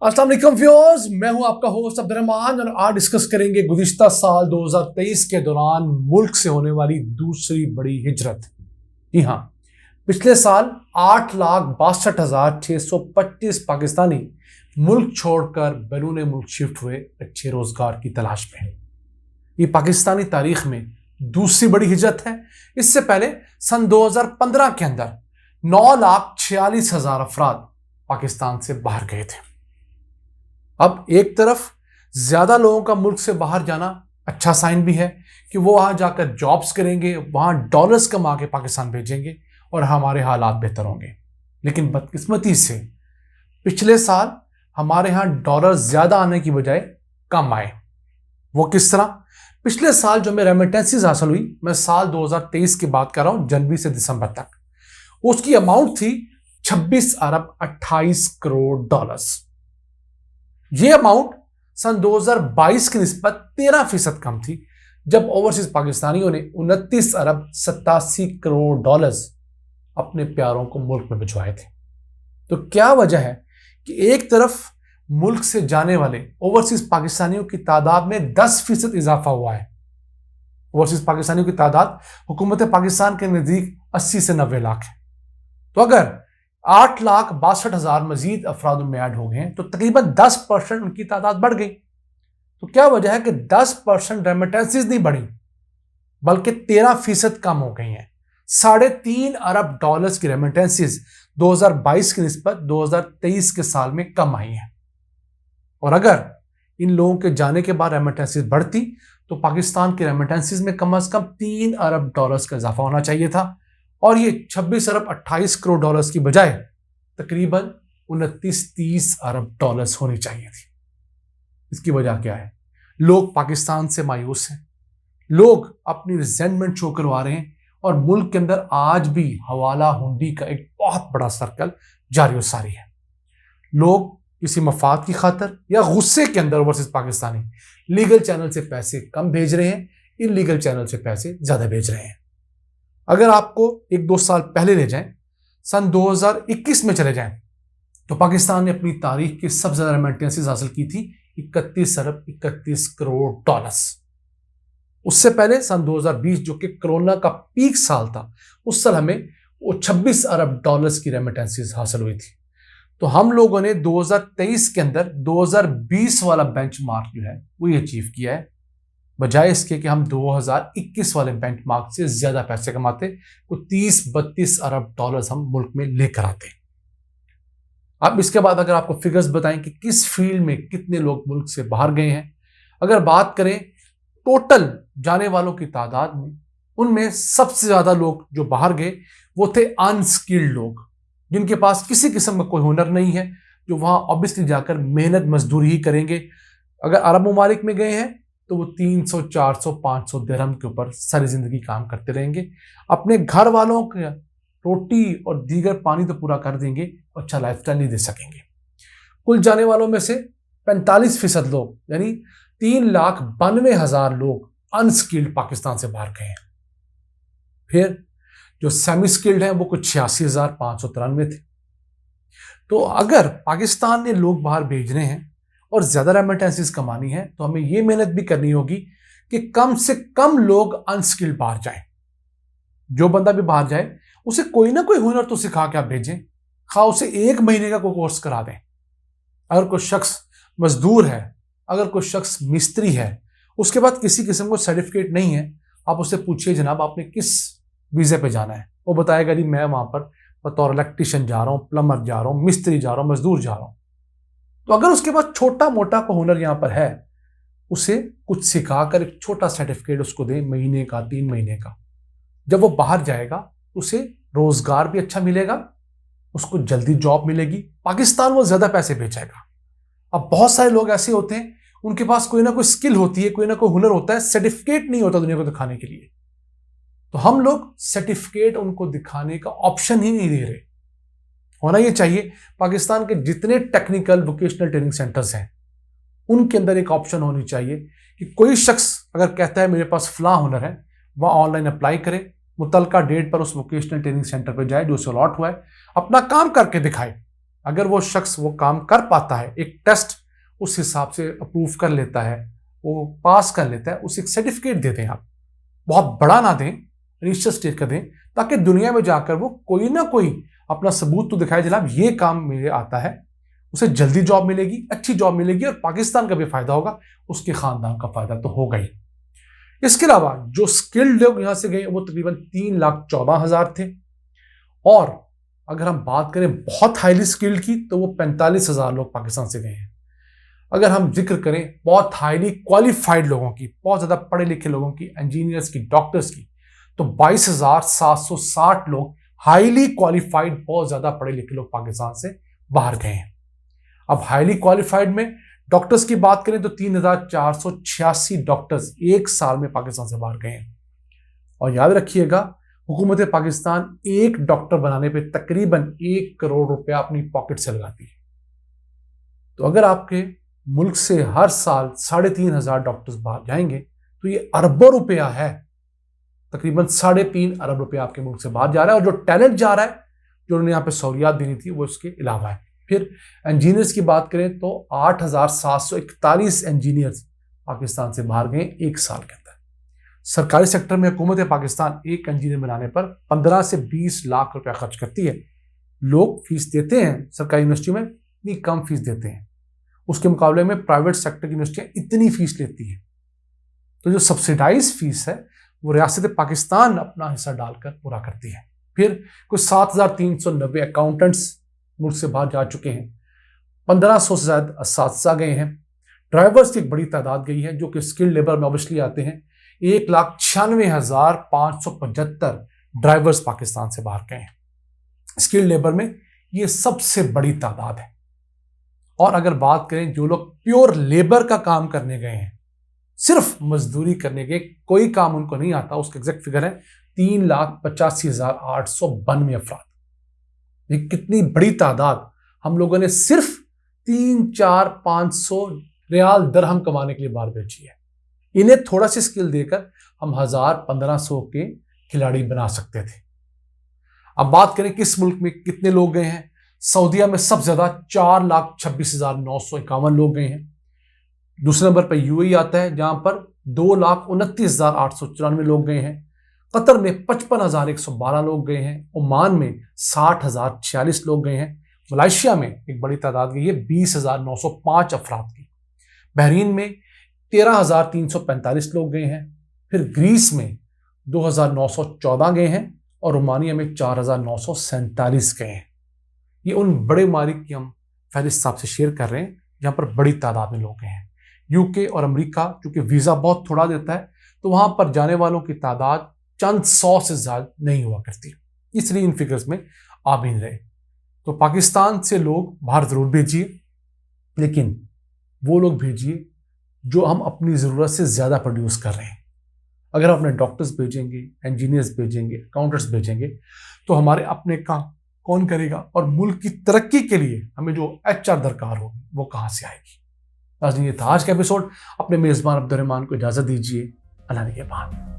अस्सलाम वालेकुम व्यूअर्स, मैं हूं आपका होस्ट अब्दुर्रहमान और आज डिस्कस करेंगे गुज़िश्ता साल 2023 के दौरान मुल्क से होने वाली दूसरी बड़ी हिजरत। जी हां, पिछले साल 8,62,625 पाकिस्तानी मुल्क छोड़कर बैरून मुल्क शिफ्ट हुए अच्छे रोजगार की तलाश में। ये पाकिस्तानी तारीख में दूसरी बड़ी हिजरत है। इससे पहले सन 2015 के अंदर 9,46,000 अफराद पाकिस्तान से बाहर गए थे। अब एक तरफ ज्यादा लोगों का मुल्क से बाहर जाना अच्छा साइन भी है कि वो वहां जाकर जॉब्स करेंगे, वहां डॉलर्स कमा के पाकिस्तान भेजेंगे और हमारे हालात बेहतर होंगे। लेकिन बदकिस्मती से पिछले साल हमारे यहां डॉलर ज्यादा आने की बजाय कम आए। वो किस तरह? पिछले साल जो हमें रेमिटेंसीज हासिल हुई, मैं साल 2023 की बात कर रहा हूं, जनवरी से दिसंबर तक, उसकी अमाउंट थी 26 अरब 28 करोड़ डॉलर्स। ये अमाउंट सन 2022 की निस्बत 13% कम थी, जब ओवरसीज पाकिस्तानियों ने 29 अरब 87 करोड़ डॉलर्स अपने प्यारों को मुल्क में भिजवाए थे। तो क्या वजह है कि एक तरफ मुल्क से जाने वाले ओवरसीज पाकिस्तानियों की तादाद में 10% इजाफा हुआ है। ओवरसीज पाकिस्तानियों की तादाद हुकूमत पाकिस्तान के नजदीक 80 से 90 लाख है। तो अगर 8,62,000 मजीद अफराद में ऐड हो गए हैं तो तकरीबन 10% उनकी तादाद बढ़ गई। तो क्या वजह है कि 10% रेमिटेंसीज नहीं बढ़ी, बल्कि 13% कम हो गई हैं। 3.5 अरब डॉलर्स की रेमिटेंसीज 2022 की निस्बत 2023 के साल में कम आई हैं। और अगर इन लोगों के जाने के बाद रेमिटेंसीज बढ़ती तो पाकिस्तान की रेमिटेंसीज में कम से कम 3 अरब डॉलर्स का इजाफा होना चाहिए था, और ये 26 अरब 28 करोड़ डॉलर्स की बजाय तकरीबन 29-30 अरब डॉलर्स होनी चाहिए थी। इसकी वजह क्या है? लोग पाकिस्तान से मायूस हैं, लोग अपनी रिजेंटमेंट शो करवा रहे हैं, और मुल्क के अंदर आज भी हवाला हुंडी का एक बहुत बड़ा सर्कल जारी और सारी है। लोग किसी मफाद की खातर या गुस्से के अंदर ओवरसीज पाकिस्तानी लीगल चैनल से पैसे कम भेज रहे हैं, इलीगल चैनल से पैसे ज्यादा भेज रहे हैं। अगर आपको 1-2 साल पहले ले जाएं, सन 2021 में चले जाएं, तो पाकिस्तान ने अपनी तारीख की सबसे ज्यादा रेमिटेंसीज हासिल की थी 31 अरब 31 करोड़ डॉलर्स। उससे पहले सन 2020 जो कि कोरोना का पीक साल था, उस साल हमें वो 26 अरब डॉलर्स की रेमिटेंसीज हासिल हुई थी। तो हम लोगों ने 2023 के अंदर 2020 वाला बेंचमार्क जो है वो ये अचीव किया है, बजाय इसके कि हम 2021 वाले बेंचमार्क से ज्यादा पैसे कमाते, को 30-32 अरब डॉलर्स हम मुल्क में लेकर आते। अब इसके बाद अगर आपको फिगर्स बताएं कि किस फील्ड में कितने लोग मुल्क से बाहर गए हैं, अगर बात करें टोटल जाने वालों की तादाद में, उनमें सबसे ज्यादा लोग जो बाहर गए वो थे अनस्किल्ड लोग, जिनके पास किसी किस्म का कोई हुनर नहीं है, जो वहां ऑब्वियसली जाकर मेहनत मजदूरी ही करेंगे। अगर अरब ममालिक में गए हैं तो वो 300, 400, 500 दिरहम के ऊपर सारी जिंदगी काम करते रहेंगे, अपने घर वालों के रोटी और दीगर पानी तो पूरा कर देंगे, अच्छा लाइफस्टाइल नहीं दे सकेंगे। कुल जाने वालों में से 45% लोग यानी 3,92,000 लोग अनस्किल्ड पाकिस्तान से बाहर गए हैं। फिर जो सेमी स्किल्ड हैं वो कुछ 86,593 थे। तो अगर पाकिस्तान ने लोग बाहर भेजने हैं और ज्यादा रेमिटेंसीज कमानी है तो हमें यह मेहनत भी करनी होगी कि कम से कम लोग अनस्किल्ड बाहर जाएं। जो बंदा भी बाहर जाए उसे कोई ना कोई हुनर तो सिखा के आप भेजें, खा उसे 1 महीने का कोई कोर्स करा दें। अगर कोई शख्स मजदूर है, अगर कोई शख्स मिस्त्री है, उसके बाद किसी किस्म का सर्टिफिकेट नहीं है, आप उससे पूछिए जनाब आपने किस वीजे पे जाना है, वो बताएगा जी मैं वहां पर बतौर इलेक्ट्रिशियन जा रहा हूं, प्लम्बर जा रहा हूं, मिस्त्री जा रहा हूं, मजदूर जा रहा हूं। तो अगर उसके पास छोटा मोटा को हुनर यहां पर है, उसे कुछ सिखाकर एक छोटा सर्टिफिकेट उसको दें, महीने का, 3 महीने का। जब वो बाहर जाएगा उसे रोजगार भी अच्छा मिलेगा, उसको जल्दी जॉब मिलेगी, पाकिस्तान वो ज्यादा पैसे भेजेगा। अब बहुत सारे लोग ऐसे होते हैं, उनके पास कोई ना कोई स्किल होती है, कोई ना कोई हुनर होता है, सर्टिफिकेट नहीं होता दुनिया को दिखाने के लिए। तो हम लोग सर्टिफिकेट उनको दिखाने का ऑप्शन ही नहीं दे रहे। होना ये चाहिए पाकिस्तान के जितने टेक्निकल वोकेशनल ट्रेनिंग सेंटर्स हैं उनके अंदर एक ऑप्शन होनी चाहिए कि कोई शख्स अगर कहता है मेरे पास फलां हुनर है, वह ऑनलाइन अप्लाई करे, मुतलका डेट पर उस वोकेशनल ट्रेनिंग सेंटर पर जाए जो उसे अलॉट हुआ है, अपना काम करके दिखाए। अगर वो शख्स वो काम कर पाता है, एक टेस्ट उस हिसाब से अप्रूव कर लेता है, वो पास कर लेता है, उसे एक सर्टिफिकेट दे दें आप, बहुत बड़ा ना दें, इनिशियल स्टेज का दें, ताकि दुनिया में जाकर वो कोई ना कोई अपना सबूत तो दिखाए, जनाब ये काम मेरे आता है, उसे जल्दी जॉब मिलेगी, अच्छी जॉब मिलेगी और पाकिस्तान का भी फायदा होगा, उसके खानदान का फायदा तो होगा ही। इसके अलावा जो स्किल्ड लोग यहां से गए वो तकरीबन 3,14,000 थे, और अगर हम बात करें बहुत हाईली स्किल्ड की तो वो 45,000 लोग पाकिस्तान से गए हैं। अगर हम जिक्र करें बहुत हाईली क्वालिफाइड लोगों की, बहुत ज्यादा पढ़े लिखे लोगों की, इंजीनियर्स की, डॉक्टर्स की, तो 22,760 लोग हाईली क्वालिफाइड, बहुत ज्यादा पढ़े लिखे लोग पाकिस्तान से बाहर गए हैं। अब हाईली क्वालिफाइड में डॉक्टर्स की बात करें तो 3,486 डॉक्टर्स एक साल में पाकिस्तान से बाहर गए हैं। और याद रखिएगा, हुकूमत पाकिस्तान एक डॉक्टर बनाने पे तकरीबन 1 करोड़ रुपया अपनी पॉकेट से लगाती है। तो अगर आपके मुल्क से हर साल 3,500 डॉक्टर्स बाहर जाएंगे तो ये अरबों रुपया है, तकरीबन 3.5 अरब रुपया आपके मुल्क से बाहर जा रहा है। और जो टैलेंट जा रहा है, जो उन्होंने यहाँ पे सहूलियात देनी थी, वो इसके अलावा है। फिर इंजीनियर्स की बात करें तो 8,741 इंजीनियर्स पाकिस्तान से बाहर गए एक साल के अंदर। सरकारी सेक्टर में हुकूमत पाकिस्तान एक इंजीनियर बनाने पर 15 से 20 लाख रुपया खर्च करती है। लोग फीस देते हैं, सरकारी यूनिवर्सिटी में इतनी कम फीस देते हैं, उसके मुकाबले में प्राइवेट सेक्टर की यूनिवर्सिटियां इतनी फीस लेती हैं। तो जो सब्सिडाइज फीस है वो रियासत पाकिस्तान अपना हिस्सा डालकर पूरा करती है। फिर कुछ 7,390 अकाउंटेंट्स मुल्क से बाहर जा चुके हैं, 1,500 से ज्यादा असातिज़ा गए हैं, ड्राइवर्स की एक बड़ी तादाद गई है जो कि स्किल्ड लेबर में ऑब्वियसली आते हैं। 1,96,575 ड्राइवर्स पाकिस्तान से बाहर गए हैं। स्किल्ड लेबर में ये सबसे बड़ी तादाद है। और अगर बात करें जो लोग प्योर लेबर का काम करने गए हैं, सिर्फ मजदूरी करने गए, कोई काम उनको नहीं आता, उसका एग्जैक्ट फिगर है 3,85,892 अफराद। ये कितनी बड़ी तादाद हम लोगों ने सिर्फ 3-4-500 रियाल दरहम कमाने के लिए बाहर भेजी है। इन्हें थोड़ा सी स्किल देकर हम 1,000-1,500 के खिलाड़ी बना सकते थे। अब बात करें किस मुल्क में कितने लोग गए हैं। सऊदीया में सबसे ज्यादा 4,26,951 लोग गए हैं। दूसरे नंबर पर यूएई आता है जहां पर 2,29,894 लोग गए हैं। कतर में 55,112 लोग गए हैं। ओमान में 60,046 लोग गए हैं। मलेशिया में एक बड़ी तादाद गई है 20,905 अफराद की। बहरीन में 13,345 लोग गए हैं। फिर ग्रीस में 2,914 गए हैं और रोमानिया में 4,947 गए हैं। ये उन बड़े मालिक की हम फहरिस्त साहब से शेयर कर रहे हैं जहां पर बड़ी तादाद में लोग गए हैं। यूके और अमेरिका चूंकि वीजा बहुत थोड़ा देता है तो वहां पर जाने वालों की तादाद चंद 100 से ज्यादा नहीं हुआ करती, इसलिए इन फिगर्स में आ भी नहीं रहे। तो पाकिस्तान से लोग बाहर जरूर भेजिए, लेकिन वो लोग भेजिए जो हम अपनी ज़रूरत से ज़्यादा प्रोड्यूस कर रहे हैं। अगर अपने डॉक्टर्स भेजेंगे, इंजीनियर्स भेजेंगे, अकाउंटेंट्स भेजेंगे तो हमारे अपने काम कौन करेगा, और मुल्क की तरक्की के लिए हमें जो HR दरकार होगी वो कहाँ से आएगी। आज ये था आज का एपिसोड। अपने मेज़बान अब्दुर्रहमान को इजाज़त दीजिए। अल्लाह निगहबान।